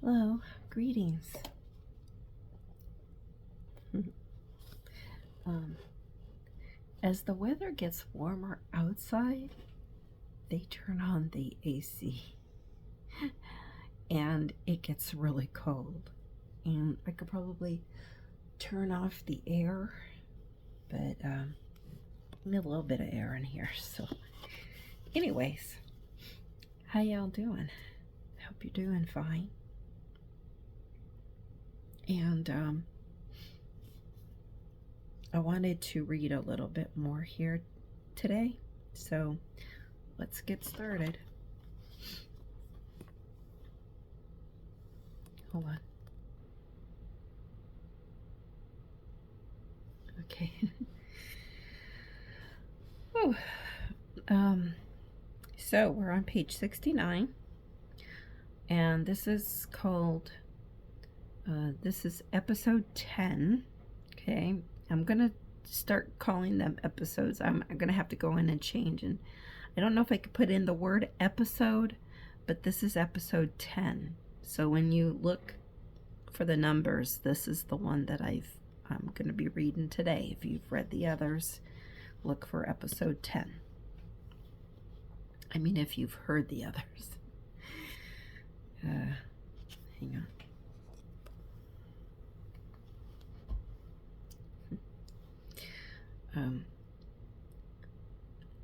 Hello, greetings. As the weather gets warmer outside, they turn on the AC and it gets really cold. And I could probably turn off the air, but I need a little bit of air in here. So, anyways, how y'all doing? Hope you're doing fine. And I wanted to read a little bit more here today, so let's get started. Hold on. Okay. Oh, so we're on page 69, and this is called, this is episode 10. Okay, I'm gonna start calling them episodes. I'm gonna have to go in and change, and I don't know if I could put in the word episode, but this is episode 10. So when you look for the numbers, this is the one that I'm gonna be reading today. If you've read the others, look for episode 10. I mean, if you've heard the others. Hang on.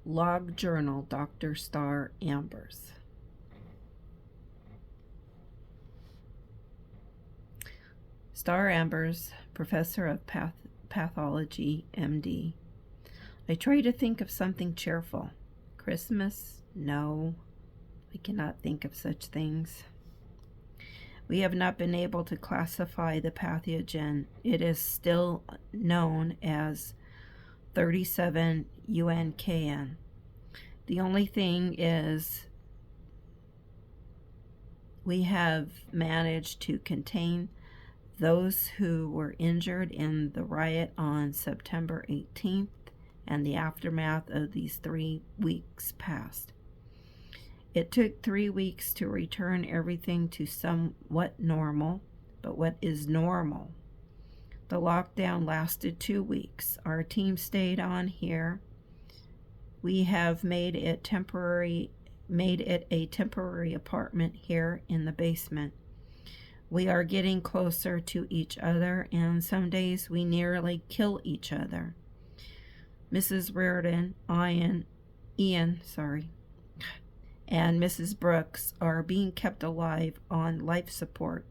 Log Journal, Dr. Star Ambers. Star Ambers, Professor of Pathology, MD. I try to think of something cheerful. Christmas? No, I cannot think of such things. We have not been able to classify the pathogen. It is still known as 37 UNKN. The only thing is we have managed to contain those who were injured in the riot on September 18th and the aftermath of these 3 weeks past. It took 3 weeks to return everything to somewhat normal, but what is normal? The lockdown lasted 2 weeks. Our team stayed on here. We have made it a temporary apartment here in the basement. We are getting closer to each other, and some days we nearly kill each other. Mrs. Reardon, Ian, and Mrs. Brooks are being kept alive on life support.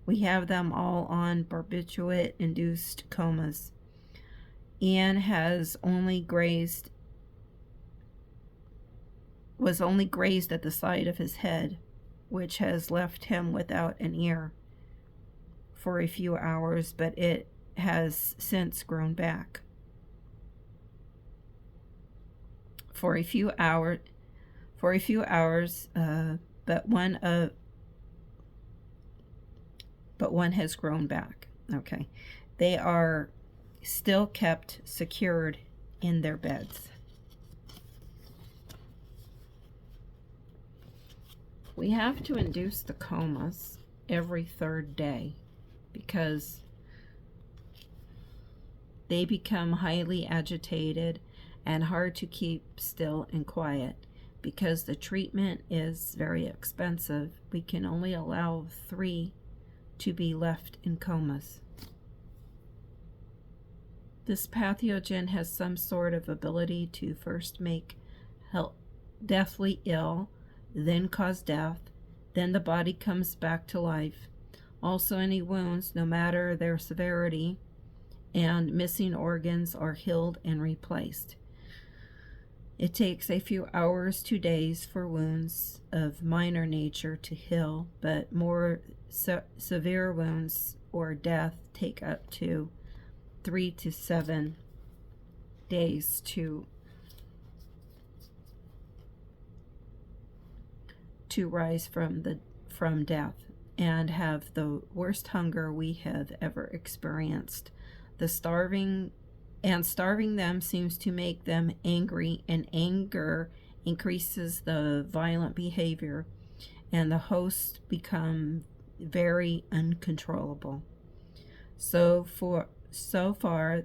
We have them all on barbiturate-induced comas. Ian was only grazed at the side of his head, which has left him without an ear for a few hours, but it has since grown back. For a few hours, but one has grown back. Okay, they are still kept secured in their beds. We have to induce the comas every 3rd day because they become highly agitated and hard to keep still and quiet. Because the treatment is very expensive, we can only allow 3 to be left in comas. This pathogen has some sort of ability to first make deathly ill, then cause death, then the body comes back to life. Also, any wounds, no matter their severity, and missing organs are healed and replaced. It takes a few hours to days for wounds of minor nature to heal, but more severe wounds or death take up to 3 to 7 days to rise from death and have the worst hunger we have ever experienced. Starving them seems to make them angry, and anger increases the violent behavior, and the hosts become very uncontrollable. So far,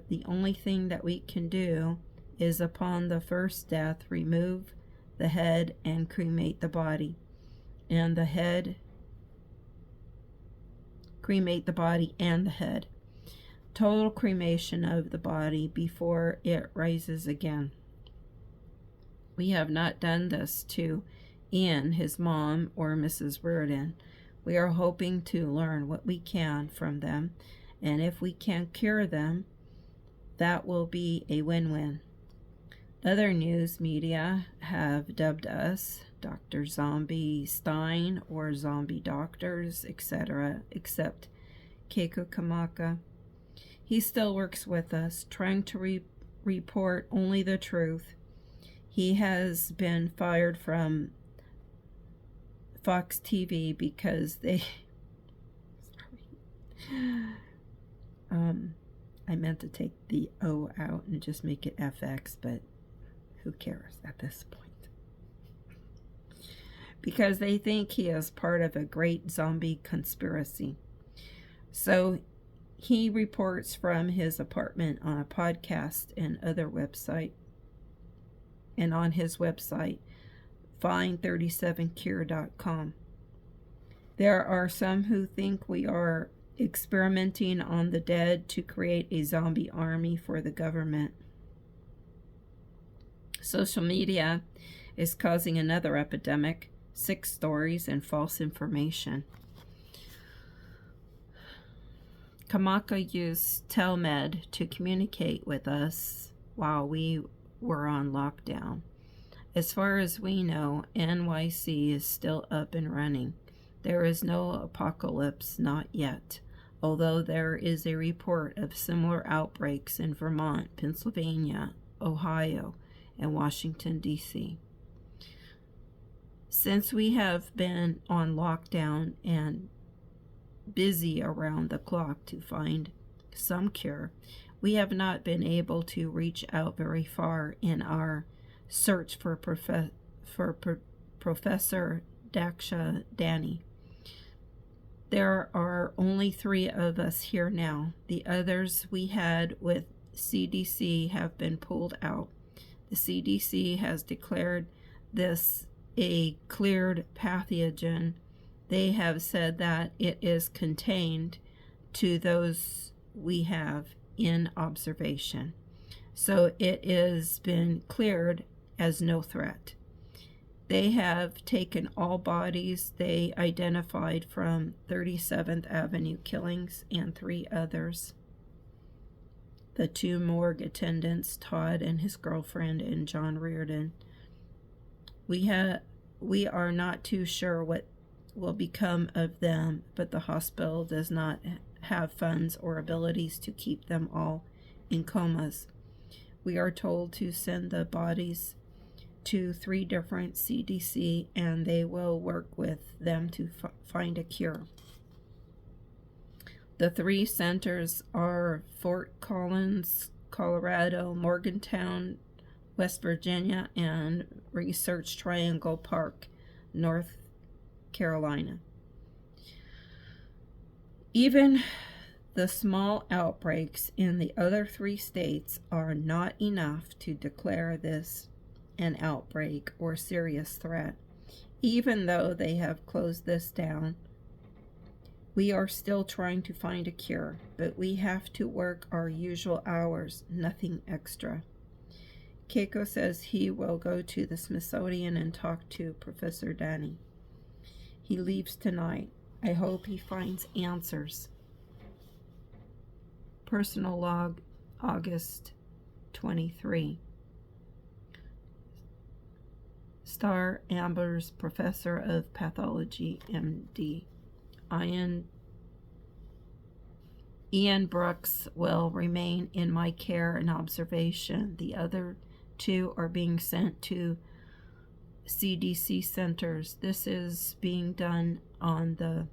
the only thing that we can do is upon the first death, remove the head and cremate the body. And the head, cremate the body and the head. Total cremation of the body before it rises again. We have not done this to Ian, his mom, or Mrs. Reardon. We are hoping to learn what we can from them, and if we can cure them, that will be a win-win. Other news media have dubbed us Dr. Zombie Stein or Zombie Doctors, etc., except Keiko Kamaka. He still works with us, trying to report only the truth. He has been fired from Fox TV because they... I meant to take the O out and just make it FX, but who cares at this point? Because they think he is part of a great zombie conspiracy. So he reports from his apartment on a podcast and other website, and on his website, find37cure.com. There are some who think we are experimenting on the dead to create a zombie army for the government. Social media is causing another epidemic, sick stories and false information. Kamaka used Telmed to communicate with us while we were on lockdown. As far as we know, NYC is still up and running. There is no apocalypse, not yet, although there is a report of similar outbreaks in Vermont, Pennsylvania, Ohio, and Washington, D.C. Since we have been on lockdown and busy around the clock to find some cure, we have not been able to reach out very far in our search for Professor Daksha Dani. There are only 3 of us here now. The others we had with CDC have been pulled out. The CDC has declared this a cleared pathogen. They have said that it is contained to those we have in observation. So it has been cleared as no threat. They have taken all bodies they identified from 37th Avenue killings and 3 others. The 2 morgue attendants, Todd and his girlfriend, and John Reardon. We are not too sure what will become of them, but the hospital does not have funds or abilities to keep them all in comas. We are told to send the bodies to 3 different CDC, and they will work with them to find a cure. The 3 centers are Fort Collins, Colorado, Morgantown, West Virginia, and Research Triangle Park, North Carolina. Even the small outbreaks in the other 3 states are not enough to declare this an outbreak or serious threat. Even though they have closed this down, we are still trying to find a cure, but we have to work our usual hours, nothing extra. Keiko says he will go to the Smithsonian and talk to Professor Dani. He leaves tonight. I hope he finds answers. Personal log, August 23. Star Amber's Professor of Pathology, MD. Ian Brooks will remain in my care and observation. The other 2 are being sent to CDC centers. This is being done on the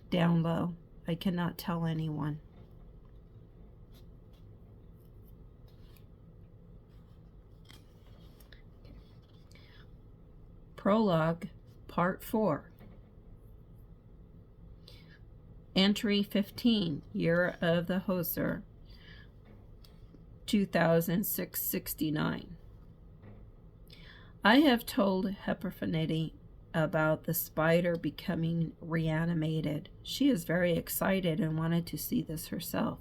down low. I cannot tell anyone. Prologue, Part 4. Entry 15, Year of the Djoser, 2006-69. I have told Hepaphroditus about the spider becoming reanimated. She is very excited and wanted to see this herself.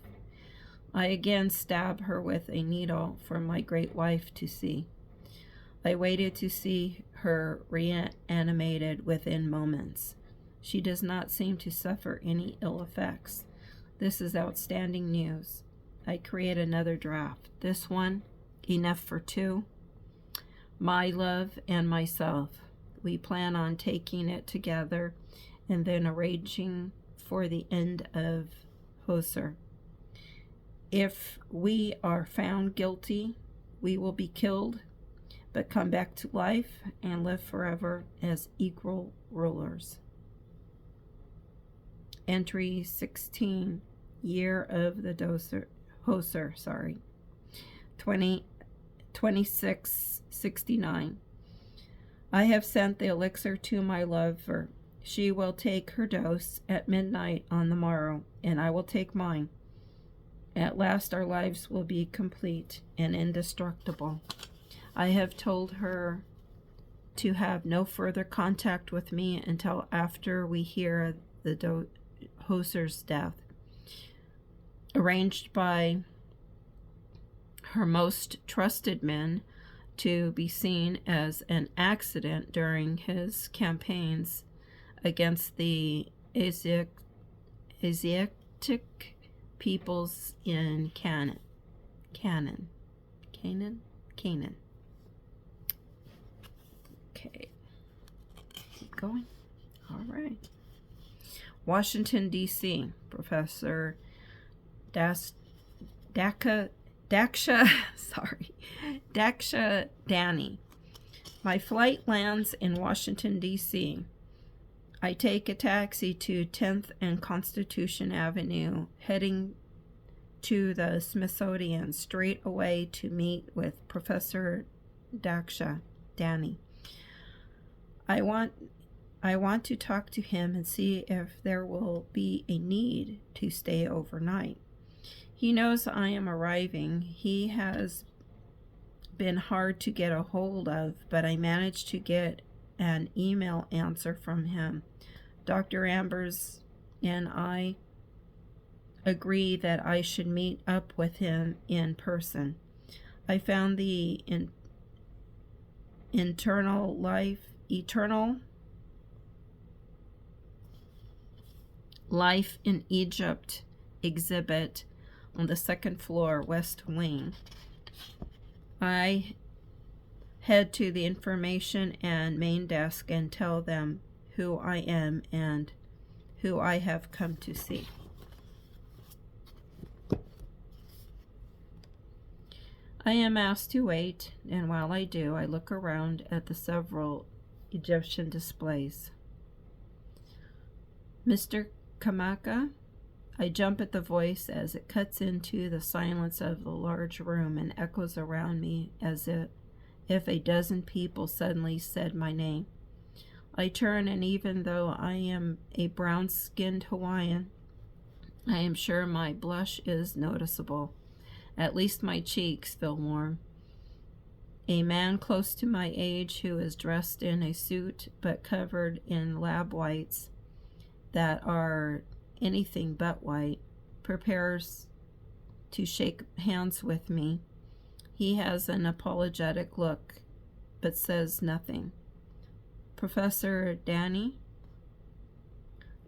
I again stab her with a needle for my great wife to see. I waited to see her reanimated within moments. She does not seem to suffer any ill effects. This is outstanding news. I create another draft. This one, enough for two. My love and myself. We plan on taking it together and then arranging for the end of Djoser. If we are found guilty, we will be killed, but come back to life and live forever as equal rulers. Entry 16, Year of the Djoser, 2669. I have sent the elixir to my lover. She will take her dose at midnight on the morrow, and I will take mine. At last our lives will be complete and indestructible. I have told her to have no further contact with me until after we hear the Djoser's death, arranged by her most trusted men to be seen as an accident during his campaigns against the Asiatic peoples in Canaan. Okay, keep going. All right. Washington, D.C. Professor Daksha Dani. My flight lands in Washington, D.C. I take a taxi to 10th and Constitution Avenue, heading to the Smithsonian straight away to meet with Professor Daksha Dani. I want to talk to him and see if there will be a need to stay overnight. He knows I am arriving. He has been hard to get a hold of, but I managed to get an email answer from him. Dr. Ambers and I agree that I should meet up with him in person. I found the eternal life in Egypt exhibit on the second floor, West Wing. I head to the information and main desk and tell them who I am and who I have come to see. I am asked to wait, and while I do, I look around at the several Egyptian displays. Mr. Kamaka? I jump at the voice as it cuts into the silence of the large room and echoes around me as if a dozen people suddenly said my name. I turn, and even though I am a brown-skinned Hawaiian, I am sure my blush is noticeable. At least my cheeks feel warm. A man close to my age who is dressed in a suit but covered in lab whites that are anything but white, prepares to shake hands with me. He has an apologetic look, but says nothing. Professor Dani?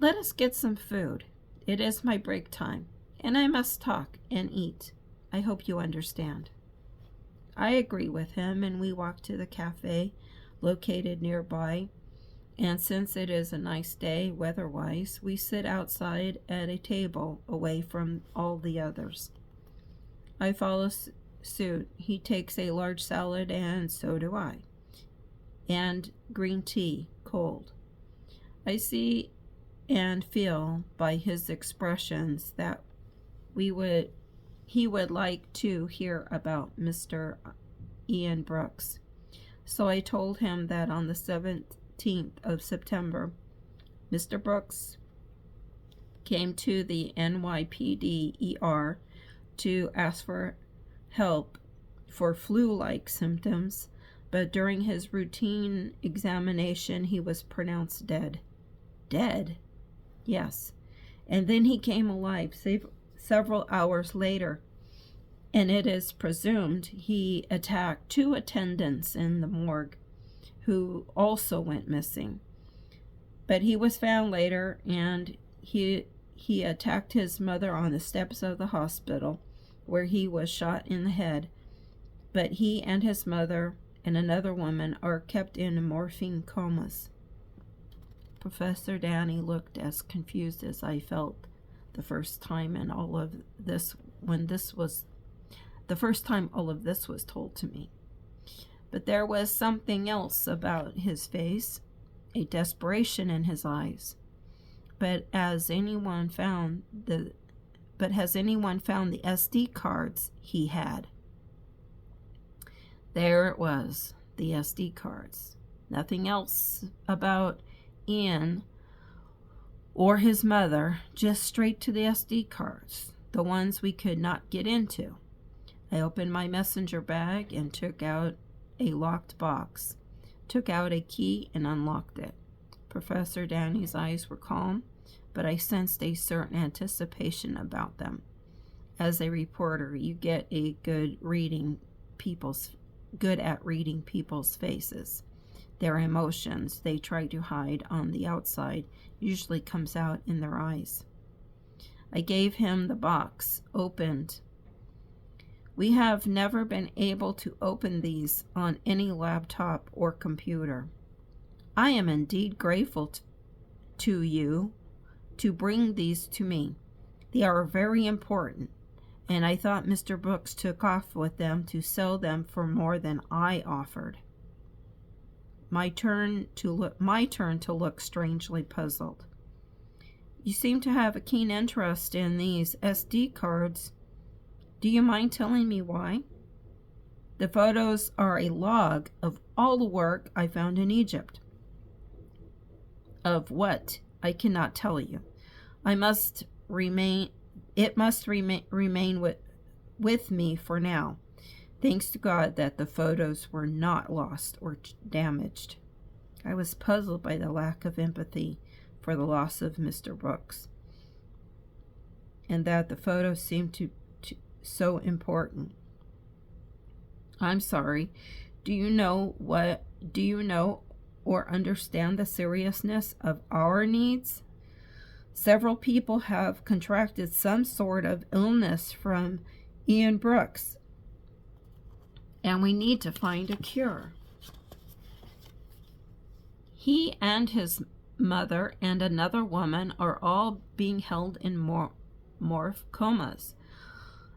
Let us get some food. It is my break time, and I must talk and eat. I hope you understand. I agree with him, and we walk to the cafe located nearby. And since it is a nice day weather-wise, we sit outside at a table away from all the others. I follow suit. He takes a large salad, and so do I. And green tea, cold. I see and feel by his expressions that he would like to hear about Mr. Ian Brooks. So I told him that on the 17th of September, Mr. Brooks came to the NYPD ER to ask for help for flu-like symptoms, but during his routine examination, he was pronounced dead. Dead? Yes. And then he came alive several hours later, and it is presumed he attacked 2 attendants in the morgue who also went missing. But he was found later, and he attacked his mother on the steps of the hospital, where he was shot in the head. But he and his mother and another woman are kept in morphine comas. Professor Dani looked as confused as I felt the first time in all of this, the first time all of this was told to me. But there was something else about his face, a desperation in his eyes. But has anyone found the SD cards he had? There it was, the SD cards. Nothing else about Ian or his mother, just straight to the SD cards, the ones we could not get into. I opened my messenger bag and took out a locked box, took out a key and unlocked it. Professor Dani's eyes were calm, but I sensed a certain anticipation about them. As a reporter, you get good at reading people's faces. Their emotions they try to hide on the outside usually comes out in their eyes. I gave him the box, opened. We have never been able to open these on any laptop or computer. I am indeed grateful to you to bring these to me. They are very important, and I thought Mr. Brooks took off with them to sell them for more than I offered. My turn to look strangely puzzled. You seem to have a keen interest in these SD cards. Do you mind telling me why? The photos are a log of all the work I found in Egypt. Of what? I cannot tell you. It must remain with me for now. Thanks to God that the photos were not lost or damaged. I was puzzled by the lack of empathy for the loss of Mr. Brooks, and that the photos seemed to so important. I'm sorry. Do you know or understand the seriousness of our needs? Several people have contracted some sort of illness from Ian Brooks, and we need to find a cure. He and his mother and another woman are all being held in morph comas,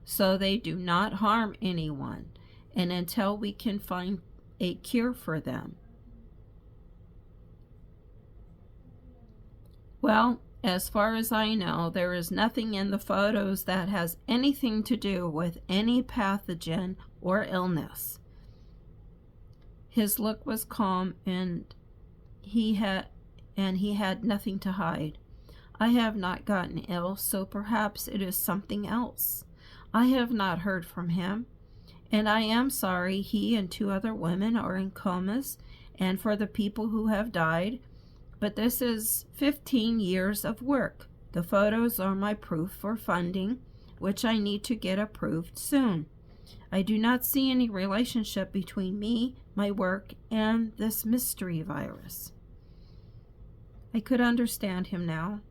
so they do not harm anyone, and until we can find a cure for them. Well, as far as I know, there is nothing in the photos that has anything to do with any pathogen or illness. His look was calm, and he had nothing to hide. I have not gotten ill, so perhaps it is something else. I have not heard from him, and I am sorry he and 2 other women are in comas, and for the people who have died, but this is 15 years of work. The photos are my proof for funding, which I need to get approved soon. I do not see any relationship between me, my work, and this mystery virus. I could understand him now,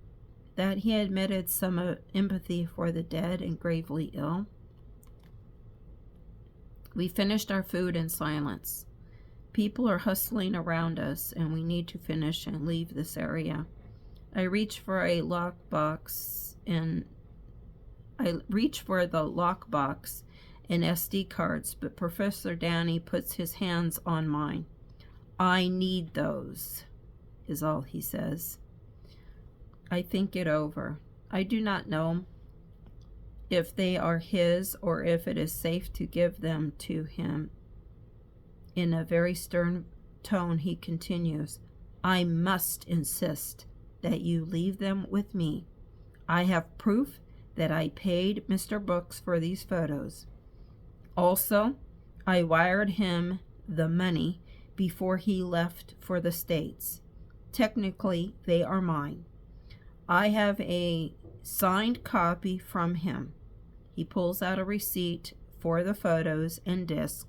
that he admitted some empathy for the dead and gravely ill. We finished our food in silence. People are hustling around us, and we need to finish and leave this area. I reach for the lockbox and SD cards, but Professor Dani puts his hands on mine. I need those, is all he says. I think it over. I do not know if they are his or if it is safe to give them to him. In a very stern tone, he continues, I must insist that you leave them with me. I have proof that I paid Mr. Brooks for these photos. Also, I wired him the money before he left for the States. Technically, they are mine. I have a signed copy from him. He pulls out a receipt for the photos and discs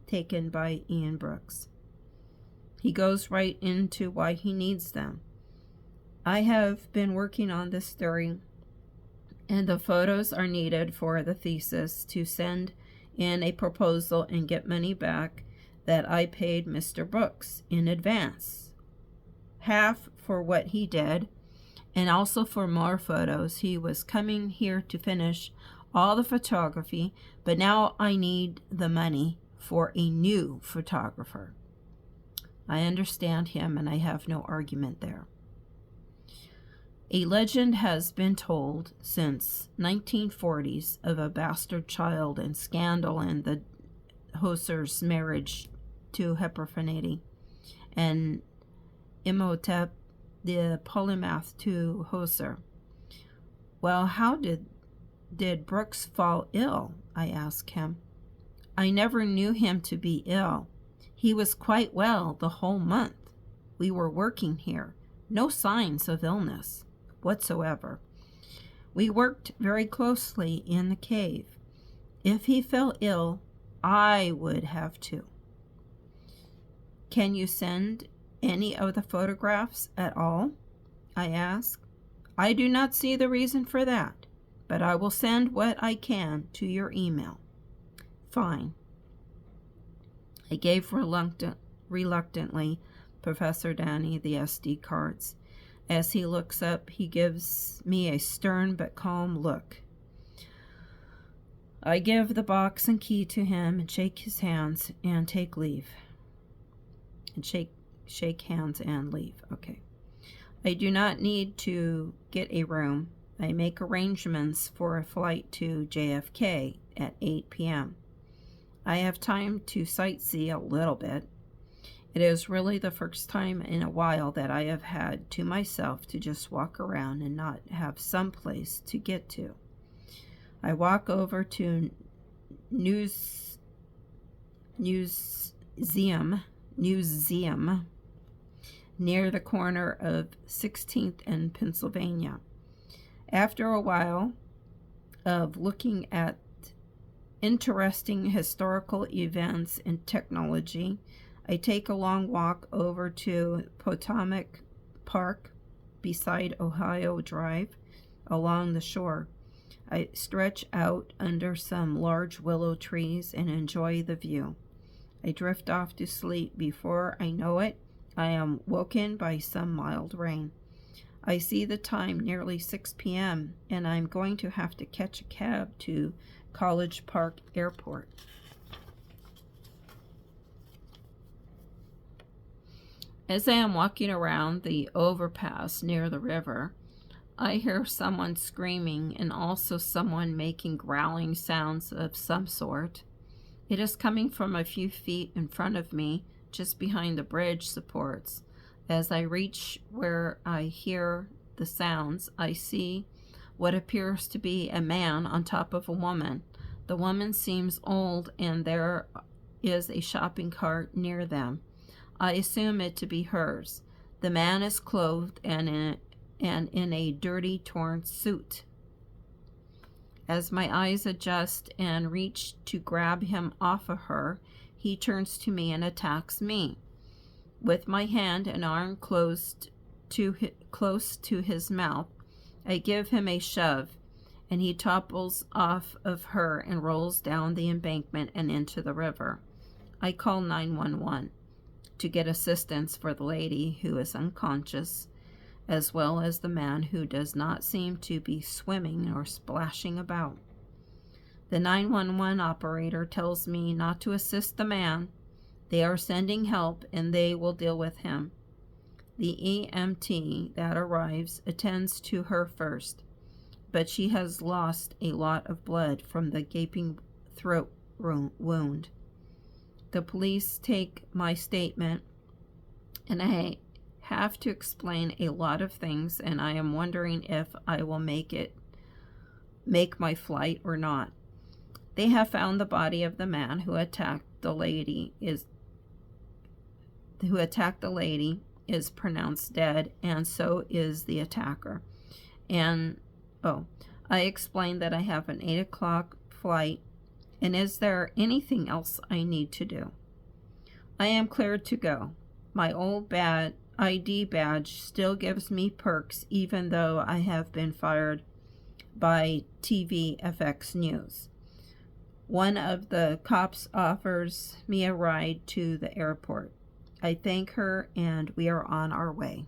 taken by Ian Brooks. He goes right into why he needs them. I have been working on this theory, and the photos are needed for the thesis to send in a proposal and get money back that I paid Mr. Brooks in advance. Half for what he did, and also for more photos. He was coming here to finish all the photography, but now I need the money for a new photographer. I understand him, and I have no argument there. A legend has been told since 1940s of a bastard child and scandal in the Djoser's marriage to Epiphanes, and Imhotep the polymath to Djoser. Well, how did Brooks fall ill? I asked him. I never knew him to be ill. He was quite well the whole month. We were working here. No signs of illness whatsoever. We worked very closely in the cave. If he fell ill, I would have too. Can you send any of the photographs at all? I asked. I do not see the reason for that, but I will send what I can to your email. Fine. I gave reluctantly Professor Dani the SD cards. As he looks up, he gives me a stern but calm look. I give the box and key to him and shake his hands and take leave. And shake hands and leave. Okay. I do not need to get a room. I make arrangements for a flight to JFK at 8 p.m. I have time to sightsee a little bit. It is really the first time in a while that I have had to myself to just walk around and not have some place to get to. I walk over to Museum near the corner of 16th and Pennsylvania. After a while of looking at interesting historical events and technology, I take a long walk over to Potomac Park beside Ohio Drive along the shore. I stretch out under some large willow trees and enjoy the view. I drift off to sleep. Before I know it, I am woken by some mild rain. I see the time, nearly 6 p.m., and I'm going to have to catch a cab to College Park Airport. As I am walking around the overpass near the river, I hear someone screaming and also someone making growling sounds of some sort. It is coming from a few feet in front of me, just behind the bridge supports. As I reach where I hear the sounds, I see what appears to be a man on top of a woman. The woman seems old, and there is a shopping cart near them. I assume it to be hers. The man is clothed and in a dirty, torn suit. As my eyes adjust and reach to grab him off of her, he turns to me and attacks me. With my hand and arm close to his mouth, I give him a shove, and he topples off of her and rolls down the embankment and into the river. I call 911 to get assistance for the lady who is unconscious, as well as the man who does not seem to be swimming or splashing about. The 911 operator tells me not to assist the man. They are sending help and they will deal with him. The EMT that arrives attends to her first, but she has lost a lot of blood from the gaping throat wound. The police take my statement, and I have to explain a lot of things, and I am wondering if I will make my flight or not. They have found the body of the man who attacked the lady is pronounced dead, and so is the attacker. And I explained that I have an 8 o'clock flight, and is there anything else I need to do? I am cleared to go. My old ID badge still gives me perks, even though I have been fired by TVFX News. One of the cops offers me a ride to the airport. I thank her, and we are on our way.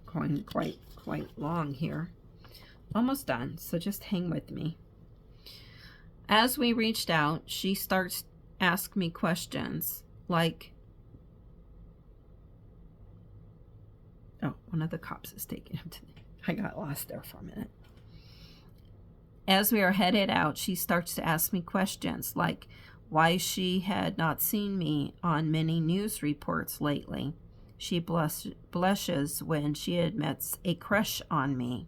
Going quite long here. Almost done, so just hang with me. As we reached out, she starts to ask me questions like, one of the cops is taking him to me. I got lost there for a minute. As we are headed out, she starts to ask me questions like why she had not seen me on many news reports lately. She blushes when she admits a crush on me.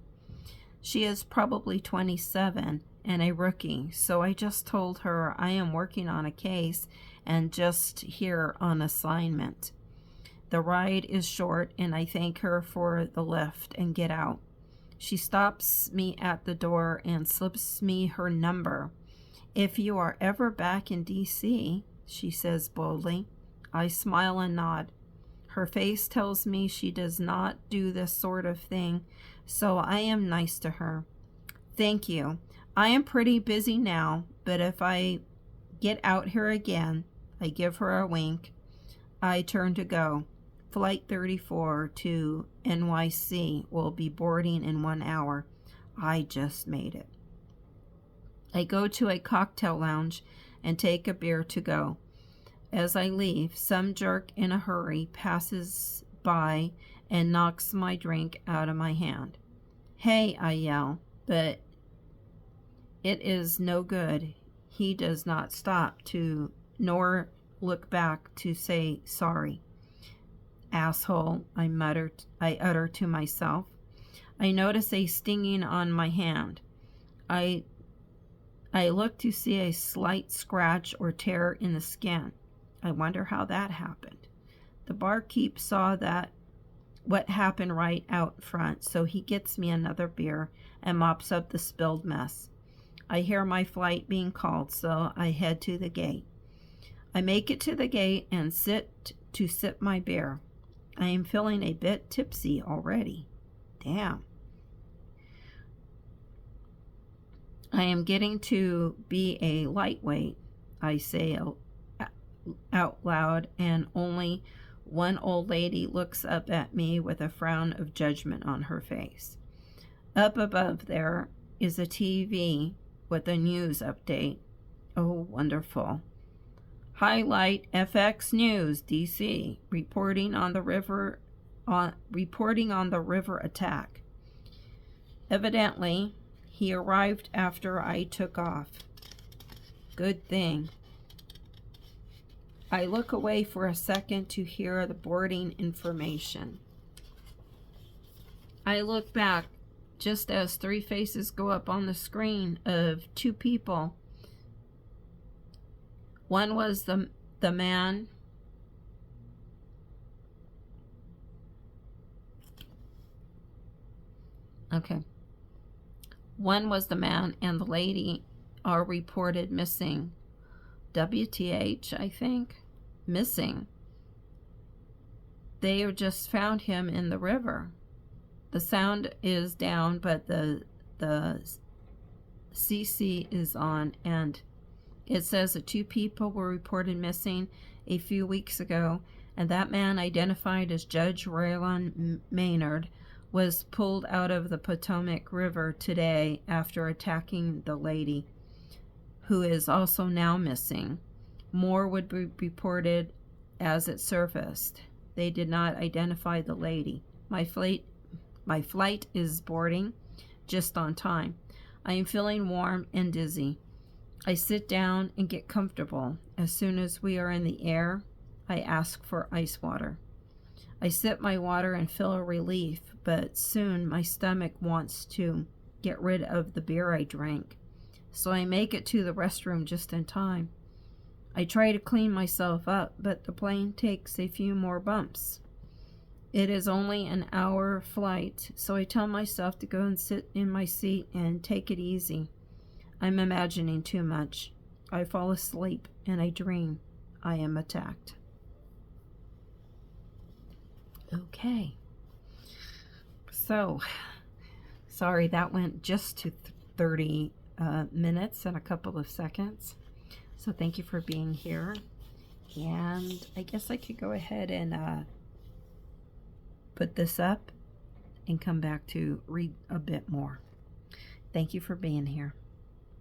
She is probably 27 and a rookie, so I just told her I am working on a case and just here on assignment. The ride is short, and I thank her for the lift and get out. She stops me at the door and slips me her number. If you are ever back in D.C., she says boldly. I smile and nod. Her face tells me she does not do this sort of thing, so I am nice to her. Thank you. I am pretty busy now, but if I get out here again, I give her a wink. I turn to go. Flight 34 to NYC will be boarding in 1 hour. I just made it. I go to a cocktail lounge and take a beer to go. As I leave, some jerk in a hurry passes by and knocks my drink out of my hand. Hey, I yell, but it is no good. He does not stop nor look back to say sorry. Asshole, I utter to myself. I notice a stinging on my hand. I look to see a slight scratch or tear in the skin. I wonder how that happened. The barkeep saw what happened right out front, so he gets me another beer and mops up the spilled mess. I hear my flight being called, so I head to the gate. I make it to the gate and sit my beer. I am feeling a bit tipsy already. Damn. I am getting to be a lightweight, I say out loud, and only one old lady looks up at me with a frown of judgment on her face. Up above there is a TV with a news update. Oh, wonderful. Highlight FX News, DC, reporting on the river attack. Evidently, he arrived after I took off. Good thing. I look away for a second to hear the boarding information. I look back just as 3 faces go up on the screen of 2 people. One was the man. Okay. One was the man, and the lady are reported missing. WTH, I think. Missing. They just found him in the river. The sound is down, but the CC is on, and it says that 2 people were reported missing a few weeks ago, and that man, identified as Judge Raylan Maynard, was pulled out of the Potomac River today after attacking the lady, who is also now missing. More would be reported as it surfaced. They did not identify the lady. My flight is boarding just on time. I am feeling warm and dizzy. I sit down and get comfortable. As soon as we are in the air, I ask for ice water. I sip my water and feel a relief, but soon my stomach wants to get rid of the beer I drank, so I make it to the restroom just in time. I try to clean myself up, but the plane takes a few more bumps. It is only an hour flight, so I tell myself to go and sit in my seat and take it easy. I'm imagining too much. I fall asleep and I dream I am attacked. Okay. So, sorry that went just to 30 minutes and a couple of seconds. So thank you for being here. And I guess I could go ahead and put this up and come back to read a bit more. Thank you for being here.